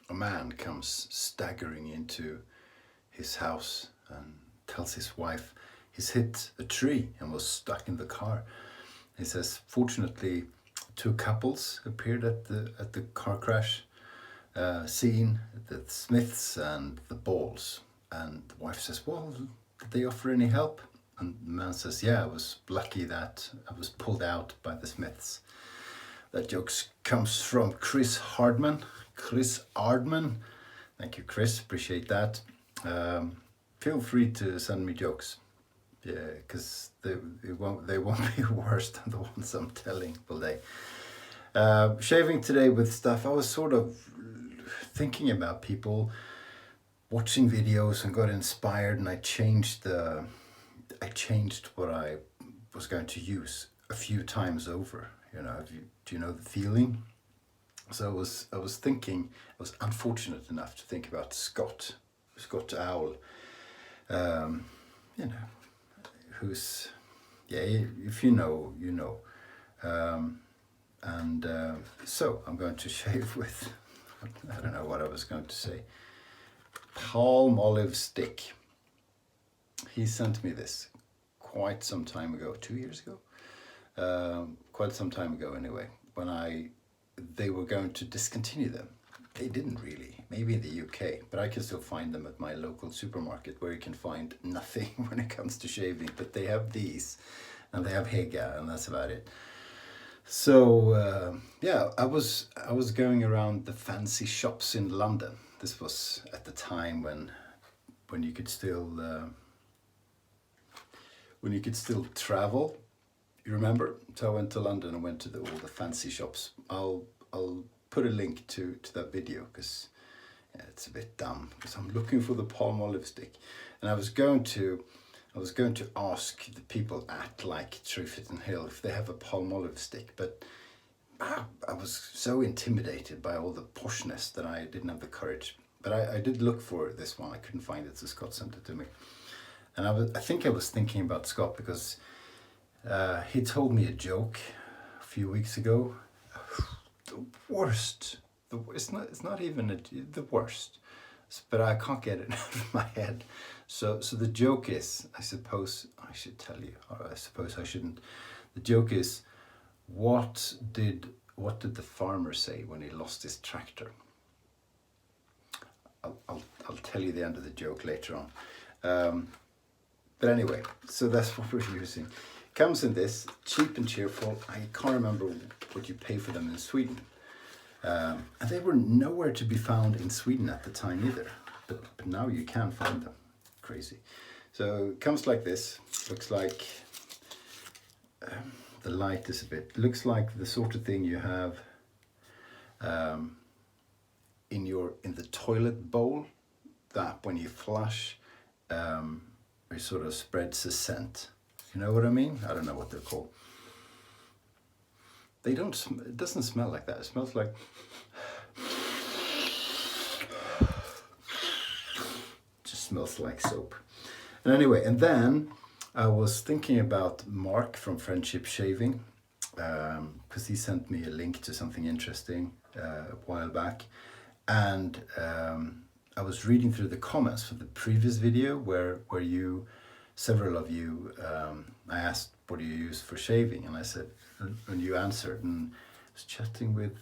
a man comes staggering into his house and tells his wife he's hit a tree and was stuck in the car. He says, fortunately, two couples appeared at the car crash scene, the Smiths and the Balls. And the wife says, well, did they offer any help? And the man says, yeah, I was lucky that I was pulled out by the Smiths. That joke comes from Chris Ardman. Thank you, Chris. Appreciate that. Feel free to send me jokes. Yeah, because they won't be worse than the ones I'm telling, will they? Shaving today with stuff. I was sort of thinking about people watching videos and got inspired, and I changed what I was going to use a few times over. You know, do you know the feeling? So I was thinking, I was unfortunate enough to think about Scott Owl. You know, who's, yeah, if you know, you know. So I'm going to shave with, I don't know what I was going to say, Palmolive stick. He sent me this quite some time ago, 2 years ago, quite some time ago anyway, when they were going to discontinue them. They didn't really, maybe in the UK, but I can still find them at my local supermarket where you can find nothing when it comes to shaving, but they have these and they have Hega and that's about it. So yeah, I was going around the fancy shops in London. This was at the time when you could still travel. You remember? So I went to London and went to all the fancy shops. I'll put a link to that video because it's a bit dumb, because I'm looking for the Palmolive stick, and I was going to ask the people at like Trefetton Hill if they have a Palmolive stick, but I was so intimidated by all the poshness that I didn't have the courage. But I did look for this one. I couldn't find it, so Scott sent it to me. And I think I was thinking about Scott because he told me a joke a few weeks ago. The worst. It's not even the worst, but I can't get it out of my head. So the joke is, I suppose I should tell you, or I suppose I shouldn't. The joke is, what did the farmer say when he lost his tractor? I'll tell you the end of the joke later on. But anyway, so that's what we're using. Comes in this, cheap and cheerful. I can't remember what you pay for them in Sweden. And they were nowhere to be found in Sweden at the time either. But now you can find them. Crazy. So it comes like this. Looks like the light is looks like the sort of thing you have in the toilet bowl, that when you flush, it sort of spreads a scent. You know what I mean? I don't know what they're called. They don't. It doesn't smell like that. It smells like. Just smells like soap. And anyway, and then I was thinking about Mark from Friendship Shaving, because he sent me a link to something interesting a while back, and I was reading through the comments for the previous video where several of you, I asked, what do you use for shaving? And I said, and you answered, and I was chatting with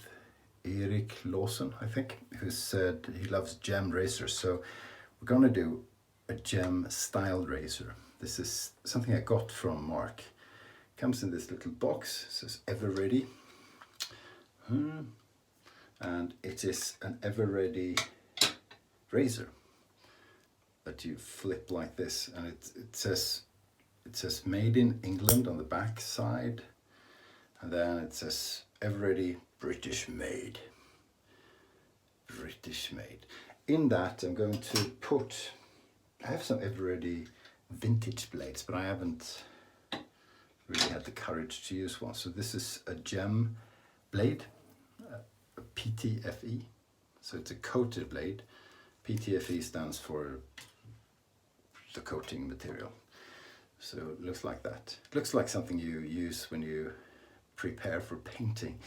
Erik Lawson, I think, who said he loves gem razors. So we're gonna do a gem style razor. This is something I got from Mark. Comes in this little box, it says Ever Ready. And it is an Ever Ready razor that you flip like this, and it says made in England on the back side, and then it says Ever Ready British made. British made. In that I'm going to put, I have some Ever Ready vintage blades, but I haven't really had the courage to use one. So this is a gem blade, a PTFE. So it's a coated blade. PTFE stands for the coating material. So it looks like that. It looks like something you use when you prepare for painting,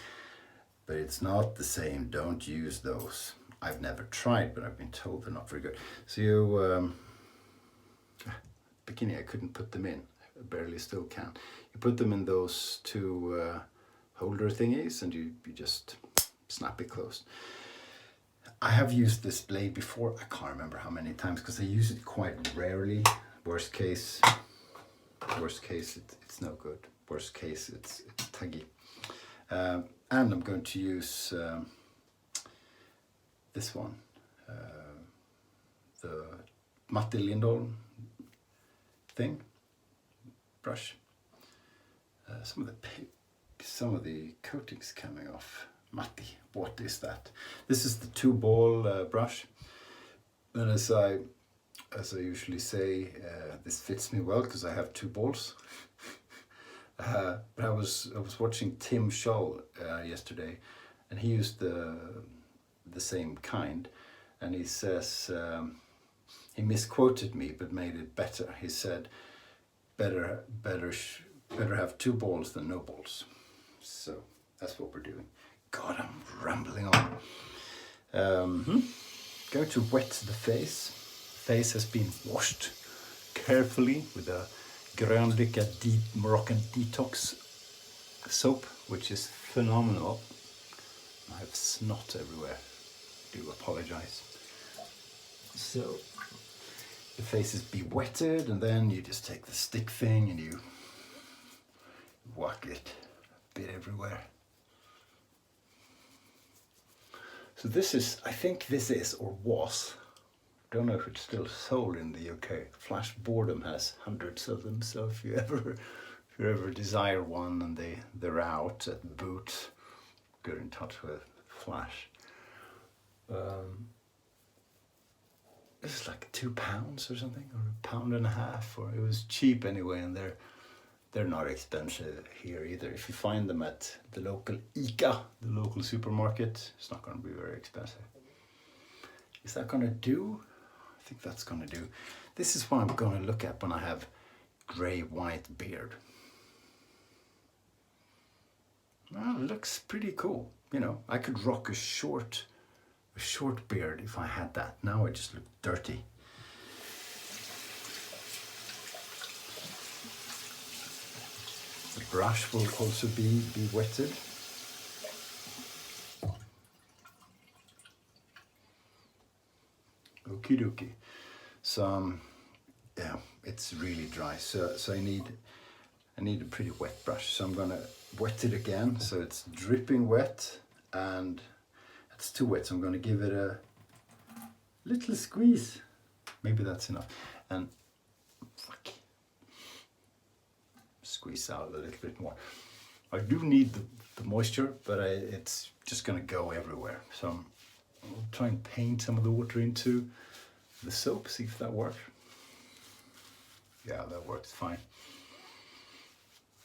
but it's not the same. Don't use those. I've never tried, but I've been told they're not very good. So you, beginning I couldn't put them in, I barely still can. You put them in those two holder thingies and you just snap it closed. I have used this blade before, I can't remember how many times because I use it quite rarely. Worst case it's no good. Worst case it's taggy. And I'm going to use this one, the Matti Lindholm thing brush. Some of the coatings coming off. Matti, what is that? This is the 2-ball brush, and as I usually say, this fits me well because I have 2 balls. But I was watching Tim Scholl yesterday, and he used the same kind, and he says he misquoted me but made it better. He said better have 2 balls than no balls. So that's what we're doing. God, I'm rambling on. Going to wet the face. Face has been washed carefully with a Grön Lycka Moroccan Detox soap, which is phenomenal. I have snot everywhere. I do apologize. So the face is be wetted, and then you just take the stick thing and you whack it a bit everywhere. So this is, I think this is, or was, don't know if it's still sold in the UK. Flash Boredom has hundreds of them, so if you ever desire one and they're out at Boots, get in touch with Flash. It's like £2 or something, or £1.50, or it was cheap anyway, and they're not expensive here either. If you find them at the local Lycka, the local supermarket, it's not going to be very expensive. Is that going to do? I think that's going to do. This is what I'm going to look at when I have grey-white beard. Well, it looks pretty cool. You know, I could rock a short beard if I had that. Now I just look dirty. The brush will also be wetted. Okie dokie. So yeah, it's really dry. So I need a pretty wet brush. So I'm gonna wet it again. So it's dripping wet and it's too wet. So I'm gonna give it a little squeeze. Maybe that's enough. And squeeze out a little bit more. I do need the moisture, but it's just gonna go everywhere. So I'll try and paint some of the water into the soap, see if that works. Yeah, that works fine.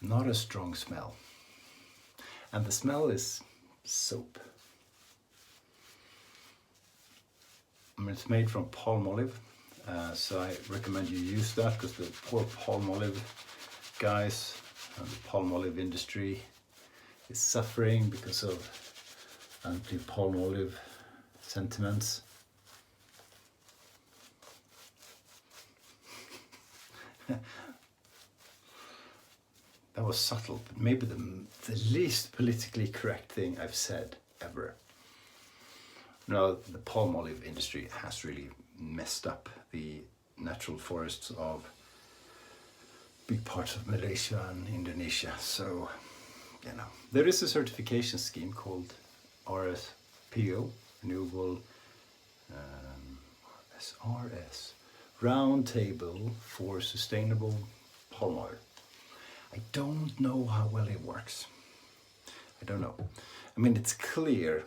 Not a strong smell. And the smell is soap. I mean, it's made from Palmolive, so I recommend you use that because the poor Palmolive guys and the Palmolive industry is suffering because of anti-Palmolive sentiments. That was subtle, but maybe the least politically correct thing I've said ever. No, the Palmolive industry has really messed up the natural forests of big parts of Malaysia and Indonesia. So, you know, there is a certification scheme called RSPO, Renewable SRS, Round Table for Sustainable Palm Oil. I don't know how well it works. I don't know. I mean, it's clear,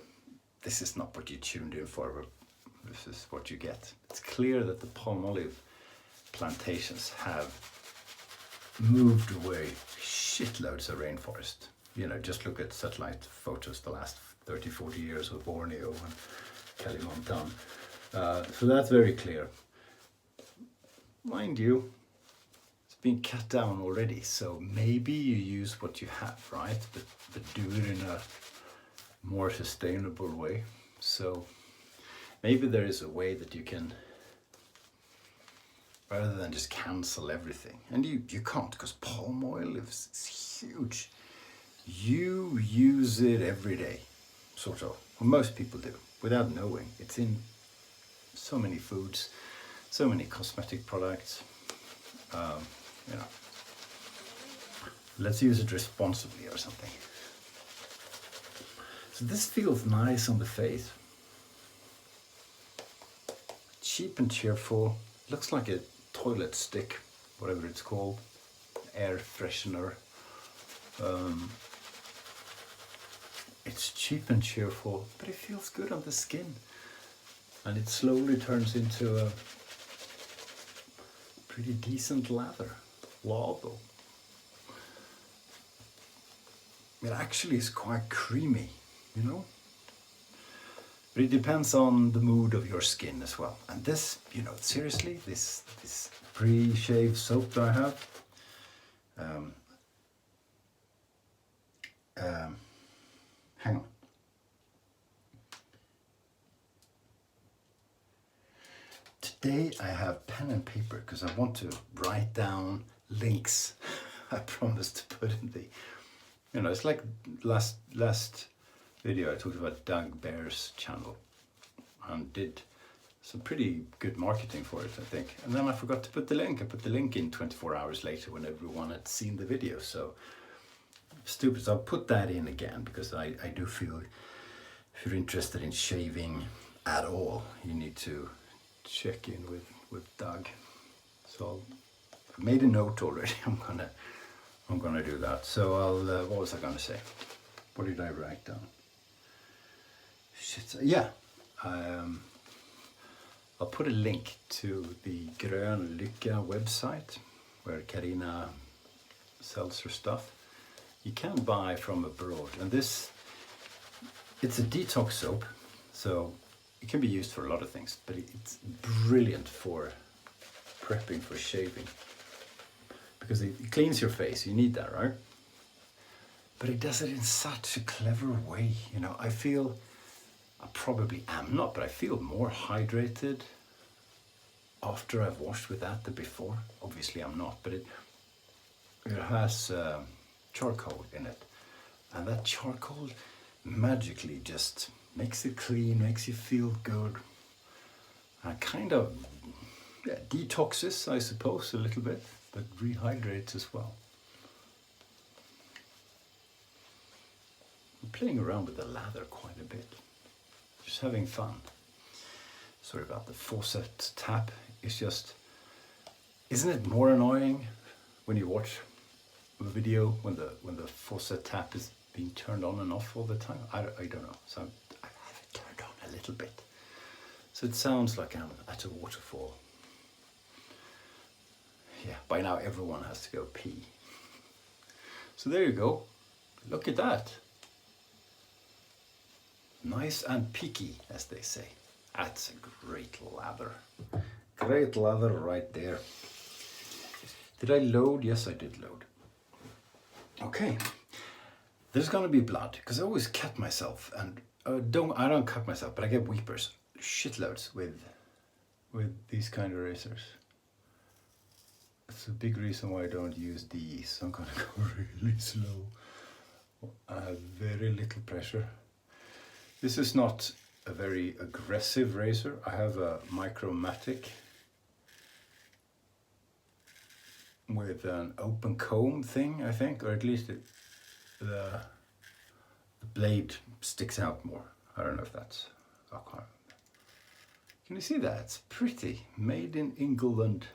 this is not what you tuned in for, but this is what you get. It's clear that the Palmolive plantations have moved away shitloads of rainforest. You know, just look at satellite photos the last 30, 40 years of Borneo and Kalimantan. So that's very clear. Mind you, it's been cut down already, so maybe you use what you have, right? But do it in a more sustainable way. So maybe there is a way that you can, rather than just cancel everything, and you can't, because palm oil is huge. You use it every day, sort of. Well, most people do, without knowing. It's in so many foods, so many cosmetic products. You know, let's use it responsibly or something. So this feels nice on the face. Cheap and cheerful. Looks like a toilet stick, whatever it's called. Air freshener. It's cheap and cheerful, but it feels good on the skin. And it slowly turns into a pretty decent lather. It actually is quite creamy, you know? But it depends on the mood of your skin as well. And this, you know, seriously, this pre-shave soap that I have, hang on. Today I have pen and paper because I want to write down links I promised to put in the, you know, it's like last video I talked about Doug Bear's channel and did some pretty good marketing for it, I think. And then I forgot to put the link. I put the link in 24 hours later when everyone had seen the video. So stupid. So I'll put that in again because I do feel if you're interested in shaving at all, you need to check in with Doug. So I've made a note already. I'm gonna do that. So I'll what was I gonna say? What did I write down? Shit. Yeah. I'll put a link to the Grön Lycka website where Karina sells her stuff. You can buy from abroad, and it's a detox soap, so it can be used for a lot of things, but it's brilliant for prepping for shaving because it cleans your face. You need that, right? But it does it in such a clever way. You know, I probably am not, but I feel more hydrated after I've washed with that than before. Obviously I'm not, but it has charcoal in it, and that charcoal magically just makes it clean, makes you feel good, kind of detoxes, I suppose, a little bit, but rehydrates as well. I'm playing around with the lather quite a bit, just having fun. Sorry about the faucet tap. It's just, isn't it more annoying when you watch a video when the faucet tap is being turned on and off all the time? I don't know. So I have it turned on a little bit, so it sounds like I'm at a waterfall. Yeah, by now everyone has to go pee. So there you go. Look at that. Nice and peaky, as they say. That's a great lather. Great lather right there. Did I load? Yes, I did load. Okay. There's gonna be blood, because I always cut myself, and I don't cut myself, but I get weepers, shitloads with these kind of razors. It's a big reason why I don't use these. I'm gonna go really slow. I have very little pressure. This is not a very aggressive razor. I have a Micromatic with an open comb thing, I think, or at least the blade sticks out more. I don't know if that's, okay. Can you see that? It's pretty. Made in England.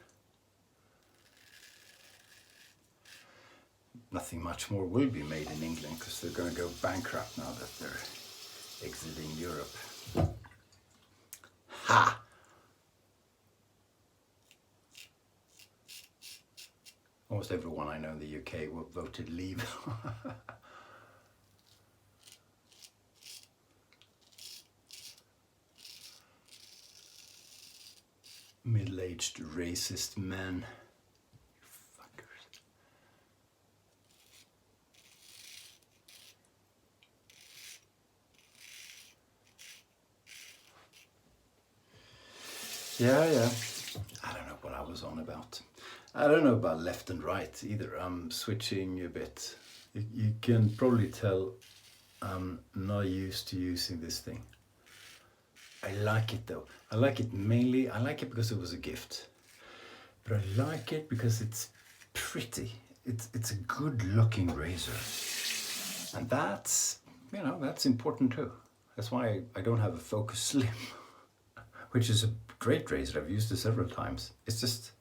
Nothing much more will be made in England because they're going to go bankrupt now that they're exiting Europe. Ha! Almost everyone I know in the UK voted leave. Middle-aged racist men. Fuckers. Yeah. I don't know what I was on about. I don't know about left and right either. I'm switching a bit. You can probably tell I'm not used to using this thing. I like it though. I like it mainly, I like it because it was a gift. But I like it because it's pretty. It's a good looking razor. And that's, that's important too. That's why I don't have a Focus Slim, which is a great razor. I've used it several times. It's just,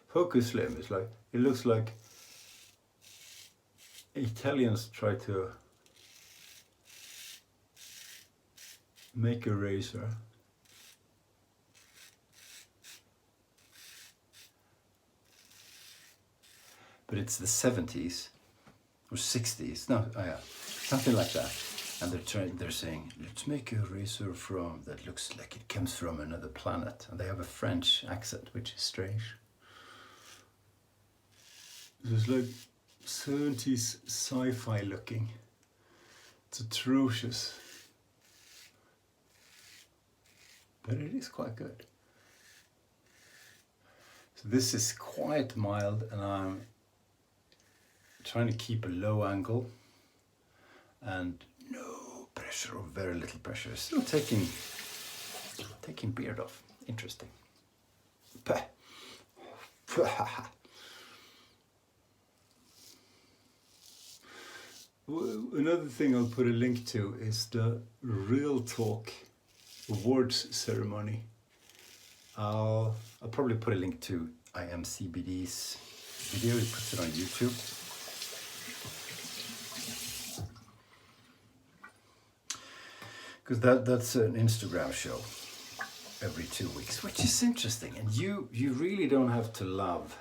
Focus Slim is like, it looks like Italians try to make a razor but it's the 70s or 60s, no, something like that. And they're saying, let's make a razor that looks like it comes from another planet. And they have a French accent, which is strange. It's like 70s sci-fi looking. It's atrocious. But it is quite good. So this is quite mild, and I'm trying to keep a low angle and no pressure or very little pressure. Still taking beard off. Interesting. Another thing I'll put a link to is the RealTalk awards ceremony. I'll probably put a link to IMCBD's video. He puts it on YouTube. Because that's an Instagram show every 2 weeks, which is interesting. And you really don't have to love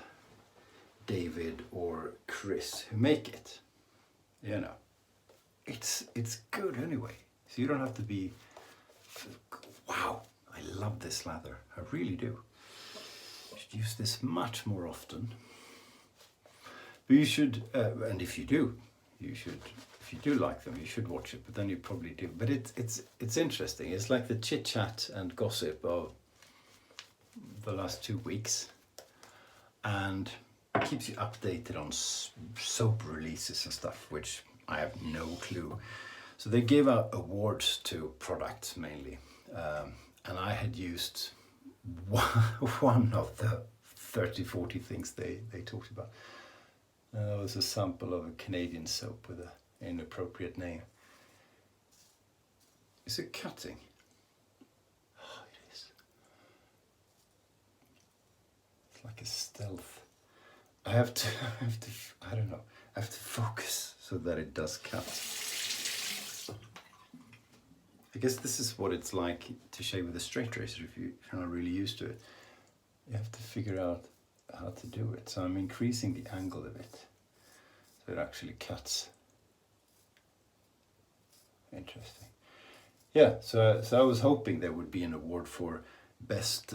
David or Chris who make it. It's good anyway. So you don't have to be, wow, I love this lather. I really do. You should use this much more often. But you should, and if you do, you should. If you do like them, you should watch it. But then you probably do. But it's interesting. It's like the chit chat and gossip of the last 2 weeks, and it keeps you updated on soap releases and stuff, which I have no clue. So they gave out awards to products mainly, and I had used one of the 30, 40 things they talked about. That was a sample of a Canadian soap with an inappropriate name. Is it cutting? Oh, it is. It's like a stealth. I have to, I don't know, I have to focus so that it does cut. I guess this is what it's like to shave with a straight razor if you're not really used to it. You have to figure out how to do it. So I'm increasing the angle a bit so it actually cuts. Interesting. Yeah, so I was hoping there would be an award for best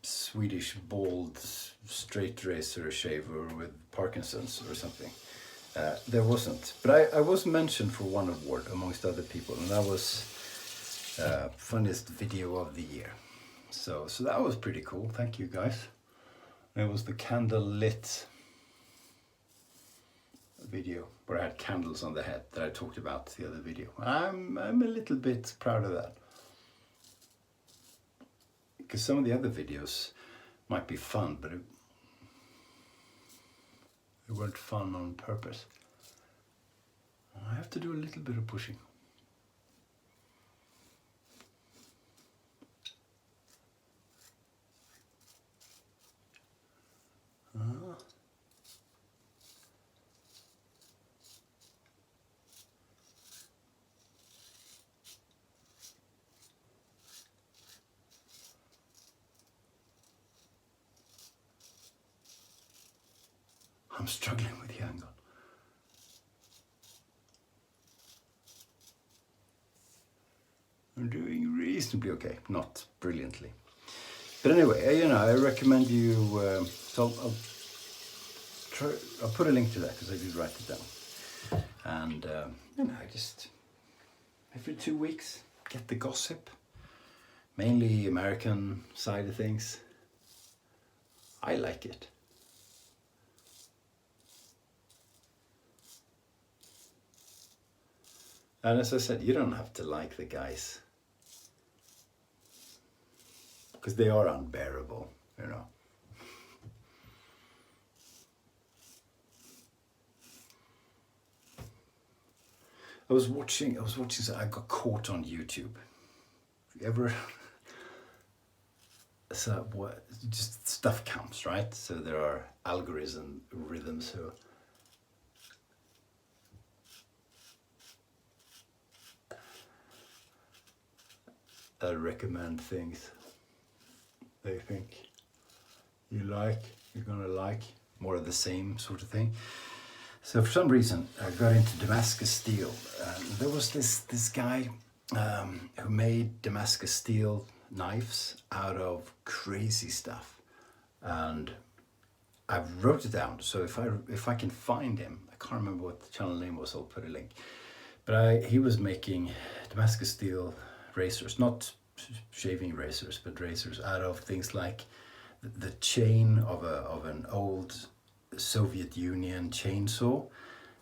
Swedish bald straight razor shaver with Parkinson's or something. There wasn't, but I was mentioned for one award amongst other people, and that was funniest video of the year. So that was pretty cool. Thank you guys. It was the candle lit video where I had candles on the head that I talked about the other video. I'm a little bit proud of that, because some of the other videos might be fun, but they weren't fun on purpose. I have to do a little bit of pushing. I'm struggling with the angle. I'm doing reasonably okay, not brilliantly. But anyway, I recommend you, so I'll put a link to that because I did write it down. And, I just every 2 weeks, get the gossip. Mainly American side of things. I like it. And as I said, you don't have to like the guys, because they are unbearable, you know. I was watching, so I got caught on YouTube. You ever, so what, just stuff counts, right? So there are algorithms who recommend things they think you're gonna like, more of the same sort of thing. So for some reason, I got into Damascus steel. There was this guy who made Damascus steel knives out of crazy stuff, and I wrote it down. So if I can find him, I can't remember what the channel name was. I'll put a link. But he was making Damascus steel razors, not shaving razors, but razors out of things like the chain of an old Soviet Union chainsaw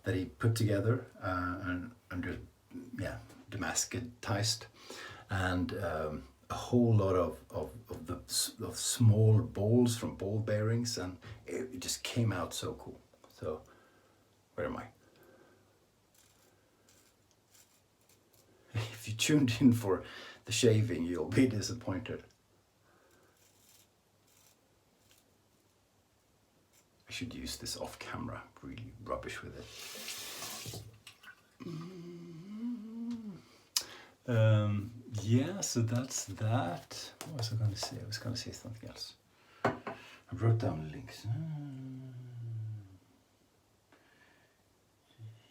that he put together and just Damascusized, and a whole lot of small balls from ball bearings, and it just came out so cool. So where am I? If you tuned in for the shaving, you'll be disappointed. I should use this off camera, really rubbish with it. Yeah, so that's that. What was I going to say? I was going to say something else. I wrote down links.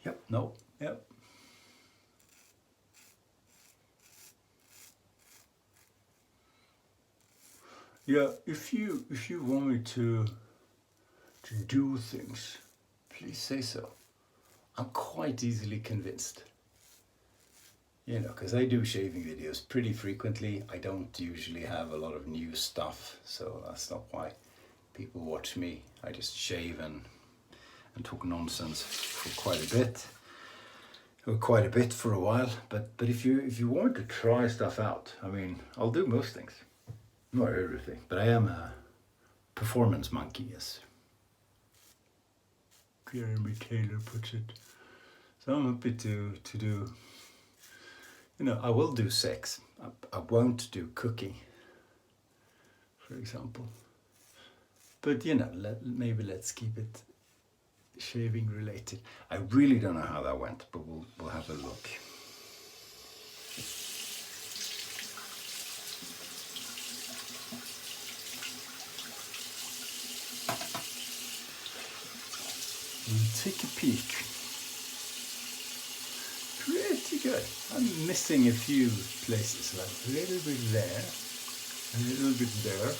Yep, no, yep. Yeah, if you want me to do things, please say so. I'm quite easily convinced. You know, because I do shaving videos pretty frequently. I don't usually have a lot of new stuff, so that's not why people watch me. I just shave and talk nonsense for quite a bit for a while. But if you want to try stuff out, I mean, I'll do most things. Not everything, but I am a performance monkey, yes. Jeremy Taylor puts it. So I'm happy to do, you know, I will do sex. I won't do cooking, for example. But, you know, maybe let's keep it shaving related. I really don't know how that went, but we'll have a look. Take a peek. Pretty good. I'm missing a few places, like a little bit there, a little bit there,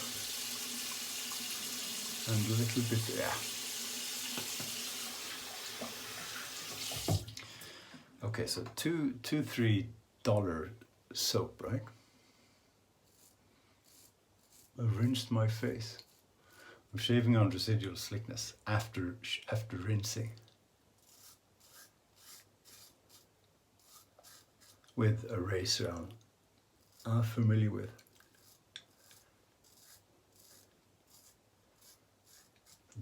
and a little bit there. Okay, so $2-3 soap, right? I rinsed my face. I'm shaving on residual slickness after rinsing with a razor I'm familiar with.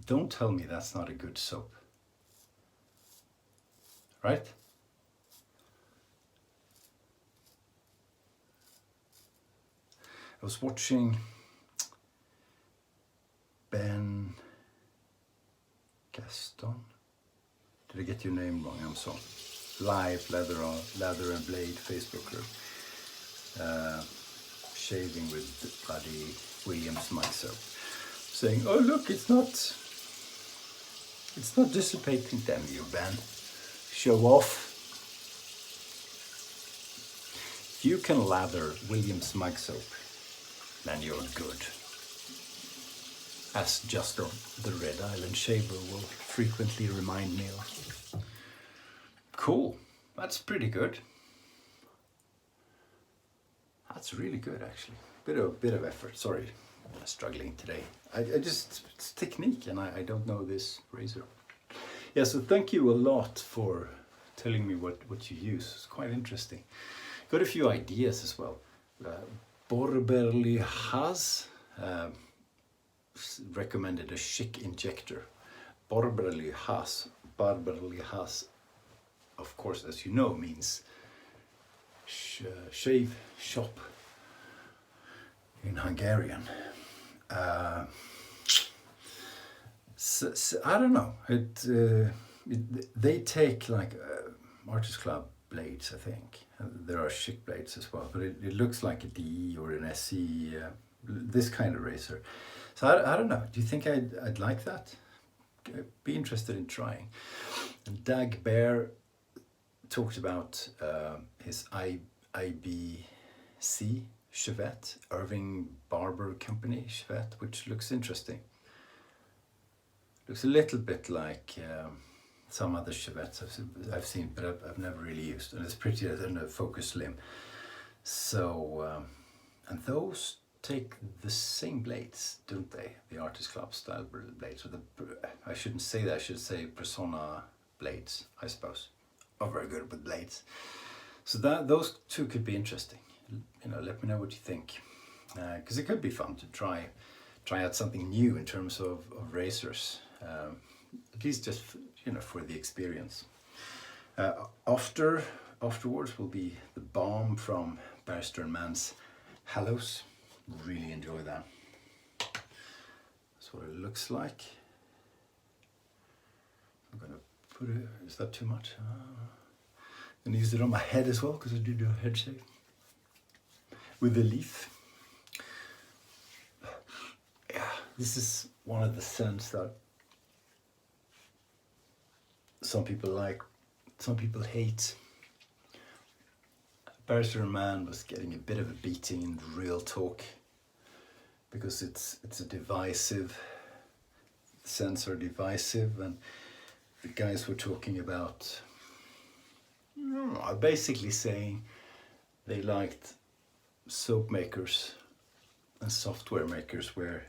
Don't tell me that's not a good soap, right? I was watching Ben Gaston. Did I get your name wrong? I'm sorry. Live Leather and Blade Facebook group. Shaving with bloody Williams mic soap. Saying, oh look, it's not dissipating. Damn you, Ben. Show off. If you can lather Williams mic soap, then you're good. As Justo, the Red Island shaver, will frequently remind me of. Cool, that's pretty good. That's really good actually. Bit of effort. Sorry, I'm struggling today. I just, it's technique, and I don't know this razor. Yeah, so thank you a lot for telling me what you use. It's quite interesting. Got a few ideas as well. Borberly has recommended a chic injector. Borberly has, of course, as you know, means shave shop in Hungarian. So, I don't know. They take like Artist Club blades, I think. There are chic blades as well, but it looks like a DE or an SE, this kind of razor. So I don't know. Do you think I'd like that? Be interested in trying. And Dag Bear talked about his IBC Chevette, Irving Barber Company Chevette, which looks interesting. Looks a little bit like some other Chevettes I've seen, but I've never really used, and it's prettier than a Focus Slim. So, and those take the same blades, don't they? The Artist Club style blades, or I shouldn't say that, I should say Persona blades, I suppose. Are very good with blades. So those two could be interesting. You know, let me know what you think, because it could be fun to try out something new in terms of razors, at least just for the experience. Afterwards will be the balm from Barrister & Mann's Hallows. Really enjoy that. That's what it looks like. I'm gonna put it. Is that too much? I'm gonna use it on my head as well, because I did a head shave with the leaf. Yeah, this is one of the scents that some people like, some people hate. Barrister & Mann was getting a bit of a beating in RealTalk because it's a divisive, scents are divisive, and the guys were talking about, basically saying they liked soap makers and software makers where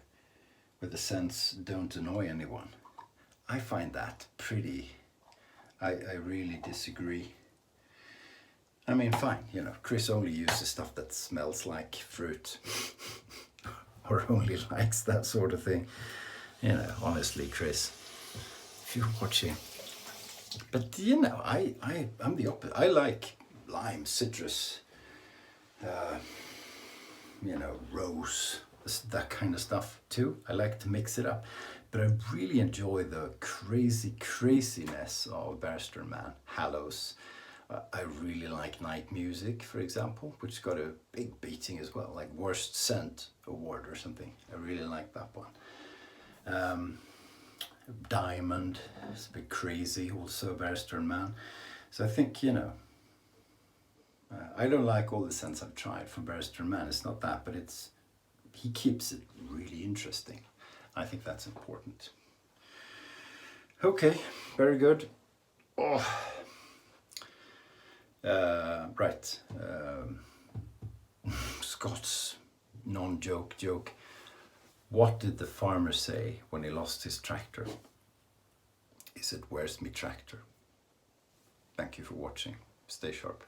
the scents don't annoy anyone. I find that pretty, I really disagree. I mean, fine, Chris only uses stuff that smells like fruit or only likes that sort of thing. Honestly, Chris, if you're watching. But, I'm the opposite. I like lime, citrus, rose, that kind of stuff too. I like to mix it up. But I really enjoy the craziness of Barrister & Mann, Hallows. I really like Night Music, for example, which got a big beating as well, like Worst Scent Award or something. I really like that one. Diamond is a bit crazy, also Barrister & Mann. So I think, I don't like all the scents I've tried from Barrister & Mann. It's not that, but he keeps it really interesting. I think that's important. Okay, very good. Right. Scott's non-joke joke. What did the farmer say when he lost his tractor? He said, "Where's me tractor?" Thank you for watching. Stay sharp.